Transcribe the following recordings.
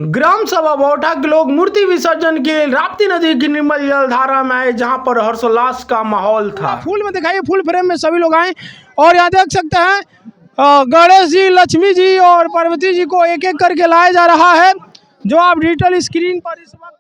ग्राम सभा बौठा के लोग मूर्ति विसर्जन के लिए राप्ती नदी की निर्मल जल धारा में आए, जहां पर हर्षोल्लास का माहौल था। फूल में दिखाइए, फुल फ्रेम में सभी लोग आए और यहाँ देख सकते हैं गणेश जी, लक्ष्मी जी और पार्वती जी को एक एक करके लाया जा रहा है, जो आप डिजिटल स्क्रीन पर इस वक्त।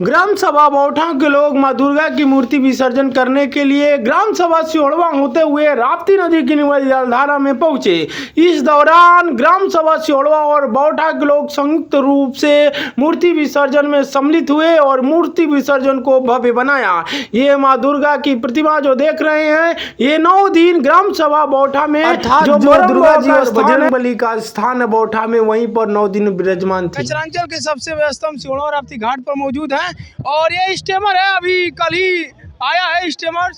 ग्राम सभा बौठा के लोग मां दुर्गा की मूर्ति विसर्जन करने के लिए ग्राम सभा सियोड़वा होते हुए राप्ती नदी की निर्मल जलधारा में पहुंचे। इस दौरान ग्राम सभा सियोड़वा और बौठा के लोग संयुक्त रूप से मूर्ति विसर्जन में सम्मिलित हुए और मूर्ति विसर्जन को भव्य बनाया। ये मां दुर्गा की प्रतिमा जो देख रहे हैं, ये 9 दिन ग्राम सभा बौठा में जो दुर्गा जी और बजरंगबली का स्थान है बौठा में, वहीं पर 9 दिन विराजमान थी। कचरांचल के सबसे व्यस्तम सियोड़वा राप्ती घाट पर मौजूद है और ये स्टीमर है, अभी कल ही आया है स्टीमर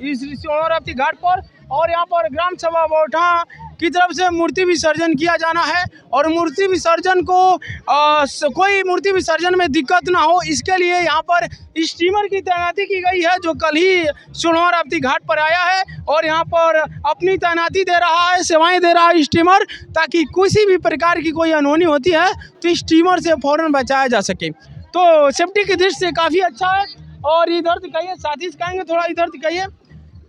इस सियोड़वा राप्ती घाट पर। और यहाँ पर ग्राम सभा बौठा की तरफ से मूर्ति विसर्जन किया जाना है और मूर्ति विसर्जन को कोई मूर्ति विसर्जन में दिक्कत ना हो, इसके लिए यहाँ पर स्टीमर की तैनाती की गई है, जो कल ही सियोड़वा राप्ती घाट पर आया है और यहाँ पर अपनी तैनाती दे रहा है, सेवाएं दे रहा है स्टीमर, ताकि किसी भी प्रकार की कोई अनहोनी होती है तो स्टीमर से फौरन बचाया जा सके। तो सेफ्टी की दृष्टि से काफ़ी अच्छा है। और इधर दिखाइए, साथी कहेंगे थोड़ा इधर दिखाइए,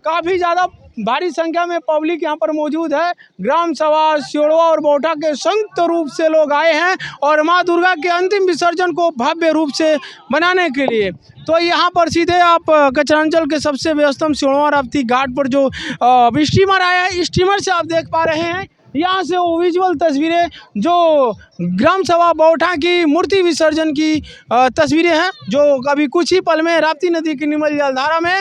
काफ़ी ज़्यादा भारी संख्या में पब्लिक यहाँ पर मौजूद है। ग्राम सभा सियोड़वा और बौठा के संयुक्त रूप से लोग आए हैं और माँ दुर्गा के अंतिम विसर्जन को भव्य रूप से बनाने के लिए। तो यहाँ पर सीधे आप कचरांचल के सबसे व्यस्तम सियोड़वा राप्ती घाट पर जो स्टीमर आया है, स्टीमर से आप देख पा रहे हैं यहाँ से वो विजुअल तस्वीरें जो ग्राम सभा बौठा की मूर्ति विसर्जन की तस्वीरें हैं, जो अभी कुछ ही पल में राप्ती नदी की निर्मल जलधारा में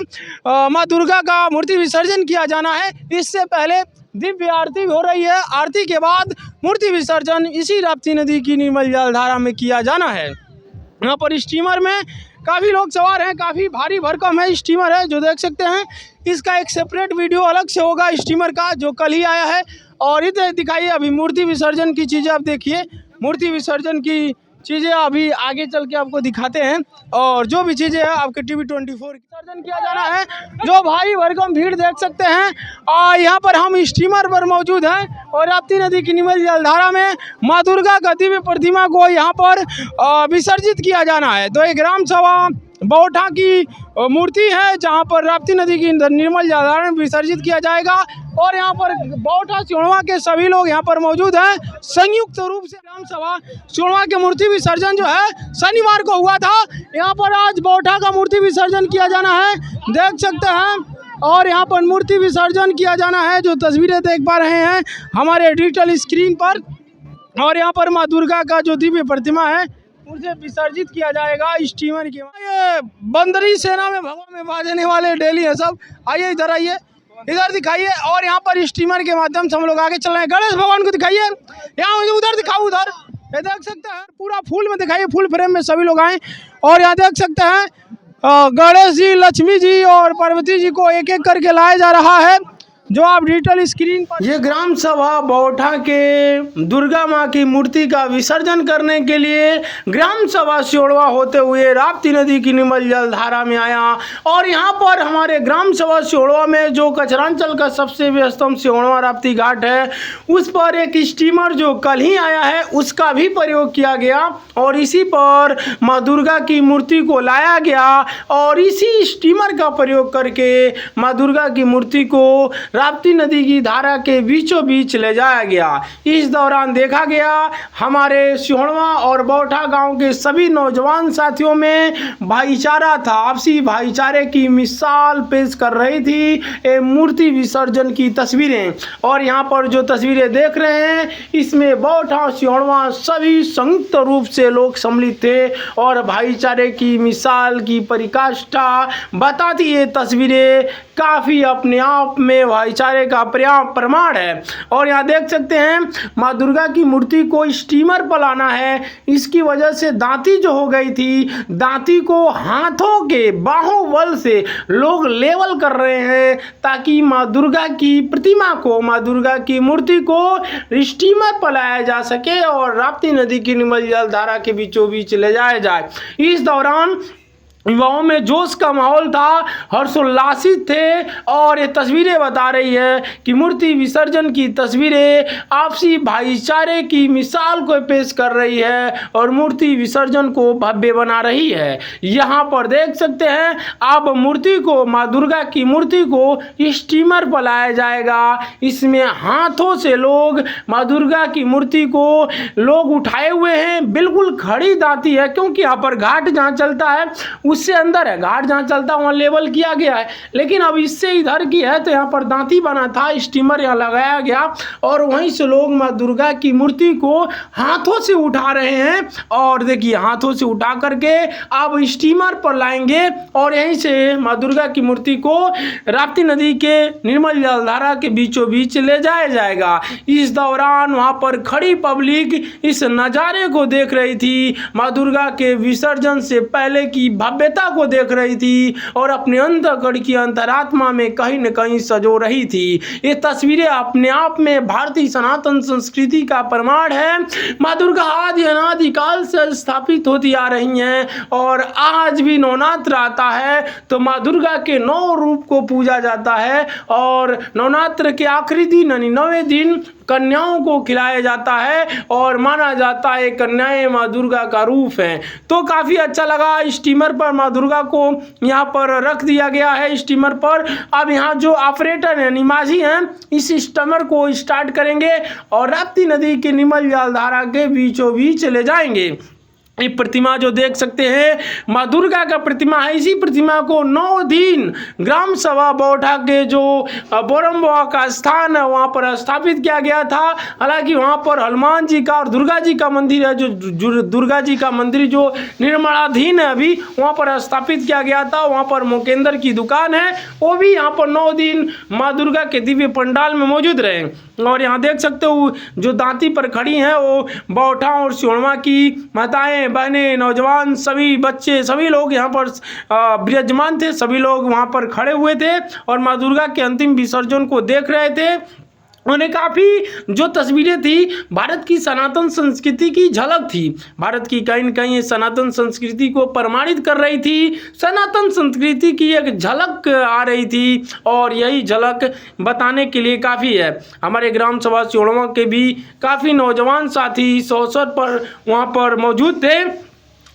माँ दुर्गा का मूर्ति विसर्जन किया जाना है। इससे पहले दिव्य आरती हो रही है, आरती के बाद मूर्ति विसर्जन इसी राप्ती नदी की निर्मल जलधारा में किया जाना है। यहाँ पर स्टीमर में काफ़ी लोग सवार हैं, काफ़ी भारी भरकम है स्टीमर है, जो देख सकते हैं। इसका एक सेपरेट वीडियो अलग से होगा स्टीमर का, जो कल ही आया है। और इधर दिखाइए, अभी मूर्ति विसर्जन की चीज़ें आप देखिए, मूर्ति विसर्जन की चीज़ें अभी आगे चल के आपको दिखाते हैं। और जो भी चीज़ें हैं आपके TV24 विसर्जन किया जाना है, जो भारी भरकम भीड़ देख सकते हैं। और यहाँ पर हम स्टीमर पर मौजूद हैं और राप्ती नदी की निर्मल जलधारा में माँ दुर्गा का दिव्य प्रतिमा को यहाँ पर विसर्जित किया जाना है। तो ये ग्राम सभा बौठा की मूर्ति है, जहाँ पर राप्ती नदी की निर्मल जलधारा में विसर्जित किया जाएगा। और यहाँ पर बौठा सियोड़वा के सभी लोग यहाँ पर मौजूद हैं संयुक्त रूप से। ग्राम सभा सियोड़वा के मूर्ति विसर्जन जो है शनिवार को हुआ था, यहाँ पर आज बौठा का मूर्ति विसर्जन किया जाना है, देख सकते हैं। और यहाँ पर मूर्ति विसर्जन किया जाना है, जो तस्वीरें देख पा रहे हैं हमारे डिजिटल स्क्रीन पर। और यहाँ पर माँ दुर्गा का जो दिव्य प्रतिमा है उसे विसर्जित किया जाएगा स्टीमर के। ये बंदरी सेना में भगवा में बाजने वाले डेली है सब, आइए इधर आइए, इधर दिखाइए। और यहाँ पर स्टीमर के माध्यम से हम लोग आगे चल रहे हैं। गणेश भगवान को दिखाइए, यहाँ मुझे उधर दिखाओ, उधर ये देख सकते हैं, पूरा फूल में दिखाइए, फुल फ्रेम में सभी लोग आए और यहाँ देख सकते हैं गणेश जी, लक्ष्मी जी और पार्वती जी को एक एक करके लाया जा रहा है, जो आप डिजिटल स्क्रीन पर। ये ग्राम सभा बौठा के दुर्गा माँ की मूर्ति का विसर्जन करने के लिए ग्राम सभा सियोड़वा होते हुए राप्ती नदी की निर्मल जलधारा में आया। और यहाँ पर हमारे ग्राम सभा सियोड़वा में जो कचरांचल का सबसे व्यस्तम सियोड़वा राप्ती घाट है, उस पर एक स्टीमर जो कल ही आया है उसका भी प्रयोग किया गया और इसी पर माँ दुर्गा की मूर्ति को लाया गया और इसी स्टीमर का प्रयोग करके माँ दुर्गा की मूर्ति को राप्ती नदी की धारा के बीचों बीच ले जाया गया। इस दौरान देखा गया हमारे सियोड़वा और बौठा गांव के सभी नौजवान साथियों में भाईचारा था, आपसी भाईचारे की मिसाल पेश कर रही थी ये मूर्ति विसर्जन की तस्वीरें। और यहाँ पर जो तस्वीरें देख रहे हैं, इसमें बौठा सियोड़वा सभी संयुक्त रूप से लोग सम्मिलित थे और भाईचारे की मिसाल की परिकाष्ठा बताती ये तस्वीरें काफ़ी अपने आप में भाईचारे का प्रमाण है। और यहाँ देख सकते हैं माँ दुर्गा की मूर्ति को स्टीमर पर लाना है, इसकी वजह से दांती जो हो गई थी, दांती को हाथों के बाहों बल से लोग लेवल कर रहे हैं, ताकि माँ दुर्गा की प्रतिमा को, माँ दुर्गा की मूर्ति को स्टीमर पर लाया जा सके और राप्ती नदी की निर्मल जलधारा के बीचों बीच ले जाया जाए। इस दौरान युवाओं में जोश का माहौल था, हर्षोल्लासित थे। और ये तस्वीरें बता रही है कि मूर्ति विसर्जन की तस्वीरें आपसी भाईचारे की मिसाल को पेश कर रही है और मूर्ति विसर्जन को भव्य बना रही है। यहाँ पर देख सकते हैं अब मूर्ति को, माँ दुर्गा की मूर्ति को स्टीमर पर लाया जाएगा। इसमें हाथों से लोग माँ दुर्गा की मूर्ति को लोग उठाए हुए हैं। बिल्कुल खड़ी दाती है, क्योंकि यहाँ पर घाट जहाँ चलता है उससे अंदर है, घाट जहाँ चलता है वहाँ लेवल किया गया है, लेकिन अब इससे इधर की है तो यहाँ पर दांती बना था, स्टीमर यहाँ लगाया गया और वहीं से लोग माँ दुर्गा की मूर्ति को हाथों से उठा रहे हैं। और देखिए हाथों से उठा करके अब स्टीमर पर लाएंगे और यहीं से माँ दुर्गा की मूर्ति को राप्ती नदी के निर्मल जलधारा के बीचों बीच ले जाया जाएगा। इस दौरान वहाँ पर खड़ी पब्लिक इस नज़ारे को देख रही थी, माँ दुर्गा के विसर्जन से पहले की भव्यता को देख रही थी और अपने अंतःकरण की अंतरात्मा में कहीं न कहीं सजो रही थी। ये तस्वीरें अपने आप में भारतीय सनातन संस्कृति का प्रमाण है। माँ दुर्गा आदि अनादिकाल से स्थापित होती आ रही हैं और आज भी नवरात्र आता है तो माँ दुर्गा के 9 रूप को पूजा जाता है और नवरात्र के आखिरी दिन यानी 9वें दिन कन्याओं को खिलाया जाता है और माना जाता है कन्याएं माँ दुर्गा का रूप है। तो काफ़ी अच्छा लगा, स्टीमर पर माँ दुर्गा को यहाँ पर रख दिया गया है स्टीमर पर। अब यहाँ जो ऑपरेटर हैं निमाजी हैं इस स्टीमर को स्टार्ट करेंगे और राप्ती नदी के निर्मल जलधारा के बीचों बीच चले जाएंगे। ये प्रतिमा जो देख सकते हैं माँ दुर्गा का प्रतिमा है। इसी प्रतिमा को 9 दिन ग्राम सभा बौठा के जो बोरम्बा का स्थान है वहाँ पर स्थापित किया गया था। हालांकि वहाँ पर हनुमान जी का और दुर्गा जी का मंदिर है, जो दुर्गा जी का मंदिर जो निर्माणाधीन है अभी, वहाँ पर स्थापित किया गया था। वहाँ पर मुकेंद्र की दुकान है, वो भी यहाँ पर 9 दिन माँ दुर्गा के दिव्य पंडाल में मौजूद रहे। और यहाँ देख सकते हो जो दांती पर खड़ी हैं वो बौठा और सियोड़वा की माताएं, बहनें, नौजवान, सभी बच्चे, सभी लोग यहाँ पर विराजमान थे। सभी लोग वहाँ पर खड़े हुए थे और माँ दुर्गा के अंतिम विसर्जन को देख रहे थे। उन्हें काफ़ी जो तस्वीरें थी भारत की सनातन संस्कृति की झलक थी। भारत की कहीं न कहीं सनातन संस्कृति को प्रमाणित कर रही थी, सनातन संस्कृति की एक झलक आ रही थी और यही झलक बताने के लिए काफ़ी है। हमारे ग्राम सभा सियोड़वा के भी काफ़ी नौजवान साथी इस अवसर पर वहाँ पर मौजूद थे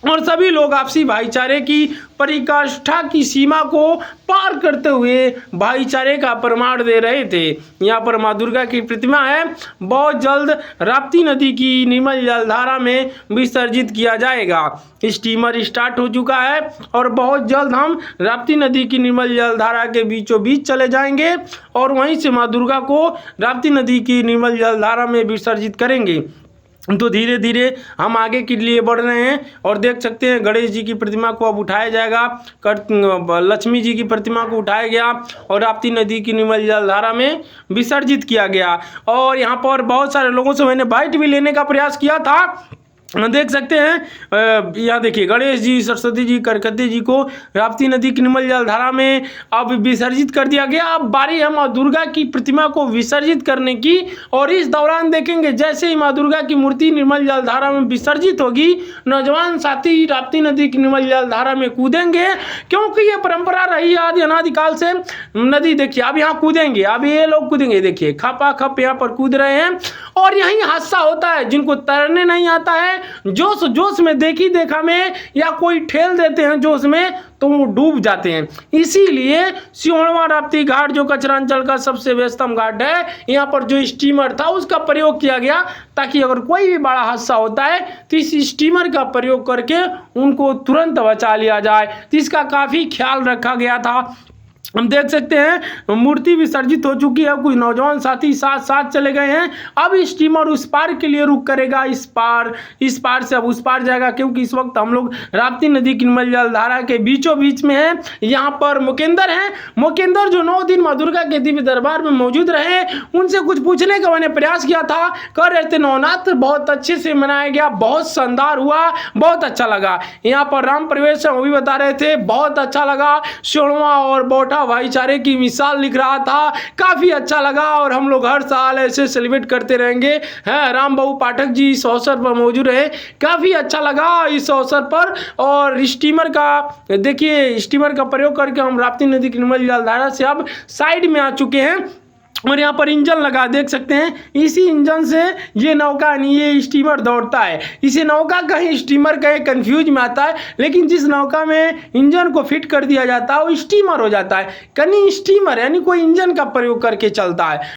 और सभी लोग आपसी भाईचारे की पराकाष्ठा की सीमा को पार करते हुए भाईचारे का प्रमाण दे रहे थे। यहाँ पर माँ दुर्गा की प्रतिमा है, बहुत जल्द राप्ती नदी की निर्मल जलधारा में विसर्जित किया जाएगा। स्टीमर स्टार्ट हो चुका है और बहुत जल्द हम राप्ती नदी की निर्मल जलधारा के बीचों बीच चले जाएंगे और वहीं से माँ दुर्गा को राप्ती नदी की निर्मल जलधारा में विसर्जित करेंगे। तो धीरे धीरे हम आगे के लिए बढ़ रहे हैं और देख सकते हैं गणेश जी की प्रतिमा को अब उठाया जाएगा, लक्ष्मी जी की प्रतिमा को उठाया गया और राप्ती नदी की निर्मल जलधारा में विसर्जित किया गया। और यहाँ पर बहुत सारे लोगों से मैंने बाइट भी लेने का प्रयास किया था। देख सकते हैं यहाँ देखिए गणेश जी, सरस्वती जी, करकती जी को राप्ती नदी की निर्मल जलधारा में अब विसर्जित कर दिया गया। अब बारी है माँ दुर्गा की प्रतिमा को विसर्जित करने की और इस दौरान देखेंगे जैसे ही माँ दुर्गा की मूर्ति निर्मल जलधारा में विसर्जित होगी नौजवान साथी राप्ती नदी की निर्मल जलधारा में कूदेंगे, क्योंकि ये परंपरा रही आदि अनादिकाल से। नदी देखिए अब यहाँ कूदेंगे, अब ये लोग कूदेंगे, देखिए खपा खप यहाँ पर कूद रहे हैं और यही हादसा होता है। जिनको तैरने नहीं आता है जोश जोश में देखी देखा में या कोई ठेल देते हैं जोश में तो वो डूब जाते हैं। इसीलिए सियोड़वा राप्ती घाट जो कचरांचल का सबसे व्यस्तम घाट है, यहाँ पर जो स्टीमर था उसका प्रयोग किया गया ताकि अगर कोई भी बड़ा हादसा होता है तो इस स्टीमर का प्रयोग करके उनको तुरंत बचा लिया जाए। तो इसका काफ़ी ख्याल रखा गया था। हम देख सकते हैं मूर्ति विसर्जित हो चुकी है, कुछ नौजवान साथी साथ साथ चले गए हैं। अब स्टीमर उस पार के लिए रुक करेगा, इस पार से अब उस पार जाएगा, क्योंकि इस वक्त हम लोग राप्ती नदी की निर्मल जलधारा के बीचों बीच में हैं। यहाँ पर मुकेंद्र हैं, मुकेंद्र जो 9 दिन माँ दुर्गा के दिव्य दरबार में मौजूद रहे, उनसे कुछ पूछने का मैंने प्रयास किया था। कह रहे थे नवरात्र बहुत अच्छे से मनाया गया, बहुत शानदार हुआ, बहुत अच्छा लगा। यहाँ पर राम प्रवेश वो भी बता रहे थे बहुत अच्छा लगा। सियोड़वा और बौठा सेवा भाईचारे की मिसाल लिख रहा था। काफ़ी अच्छा लगा और हम लोग हर साल ऐसे सेलिब्रेट करते रहेंगे। हैं राम बाबू पाठक जी इस अवसर पर मौजूद रहे, काफ़ी अच्छा लगा इस अवसर पर। और स्टीमर का देखिए, स्टीमर का प्रयोग करके हम राप्ती नदी की निर्मल जलधारा से अब साइड में आ चुके हैं और यहाँ पर इंजन लगा देख सकते हैं। इसी इंजन से ये नौका नहीं, ये स्टीमर दौड़ता है। इसे नौका कहीं स्टीमर कहीं कंफ्यूज में आता है, लेकिन जिस नौका में इंजन को फिट कर दिया जाता है वो स्टीमर हो जाता है। कहीं स्टीमर यानी कोई इंजन का प्रयोग करके चलता है।